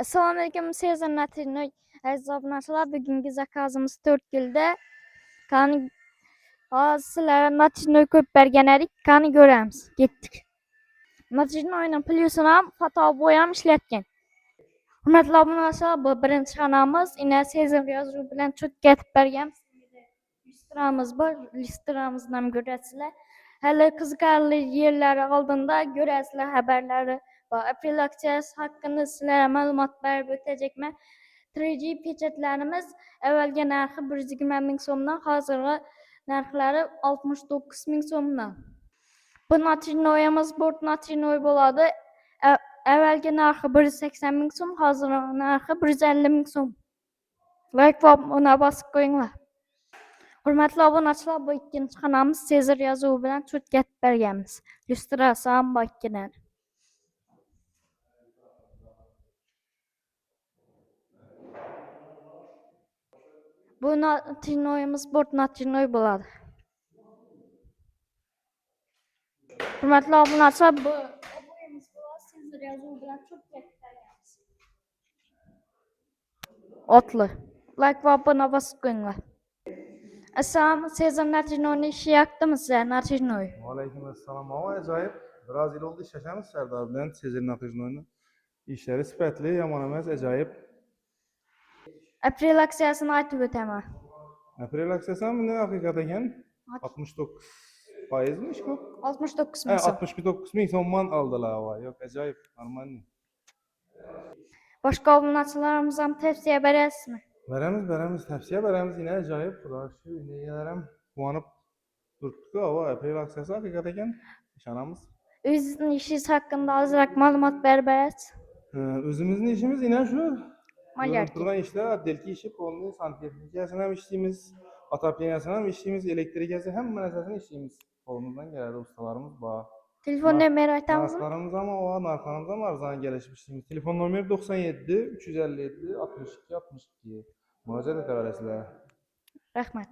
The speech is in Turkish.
Assalamu alaikum Sezen Natirnoy. Aziz abunachılar, bugünkü zakazımız 4 gülde. Kanı sizlere Natirnoy köp bergen edik. Kanı göremiz. Gittik. Natirnoy'un plyusuna foto boyam işletken. Hürmetli abunachılar, bu birinci kanalımız. Yine Sezen yazıcı bilen çok getip bergen. Listeramız var. Listeramızdan görəsizlər. Hələ qızıqarlı yerləri aldığında görəsizlər haberleri var. Aprel aksiyası hakkında sizlere məlumat verib ötəcəkmə. 3G peçetlərimiz əvvəlki narxı 120.000 somdan, hazırki narxları 69.000 somdan. Bu Natirnoy'umuz Bort Natirnoy boladı. Əvvəlki narxı 180.000 som, hazırki narxı 150.000 som. Like və ona basıb qoyunlar. Hürmetli abunachılar, bu ikinci kanalımız Sezer yazığı bilen çok getip bergenmiz. Lüstrasam bakkiler. Bu Natirnoy'umuz Bort Natirnoy buladı. Hürmetli abunachılar, bu boyamız buladı. Sezer yazığı bilen çok getip bergenmiz. Otlu. Like ve abone basıp koyunlar. Assalamu Sezer Natirnoy'un işi yaktı mı size Natirnoy? Aleykümselam. Ama acayip. Biraz yıl oldu işleşemiz Serdar Bülent Sezen Natirnoy'un. İşleri süpetli, yaman emez, acayip. April aksiyasını aytıp öteme. Aprel aksesam ne hakikaten eken? 69 faizmiş bu? 69 He, bin som. 69 bin somman aldılar hava. Yok acayip, normal. Başka abunachılarımızdan tepsiye beresiz mi? Veremiz, tepsiye veremiz yine acayip. Kudaş şu yine kuanıp durttuk hava. Aprel aksesi hakikaten eken. İşanamız. Özünüzün işiniz hakkında azırak malumat berberesiz. Özümüzün işimiz yine şu. Malyarki. Durgan işler, addelki işi, kolunu, santехникasına hem işleyimiz, atapleniyasına hem işleyimiz, elektrikası hem menasasını işleyimiz. Kolumuzdan geldi ustalarımız bağ. Telefon numara aytamız mı? Narxlarımız ama o narxlarımız ama arzana gelişmiş işleyimiz. Telefon numara 97 357 62 62. Müracaat edebilirsiniz. Rahmet.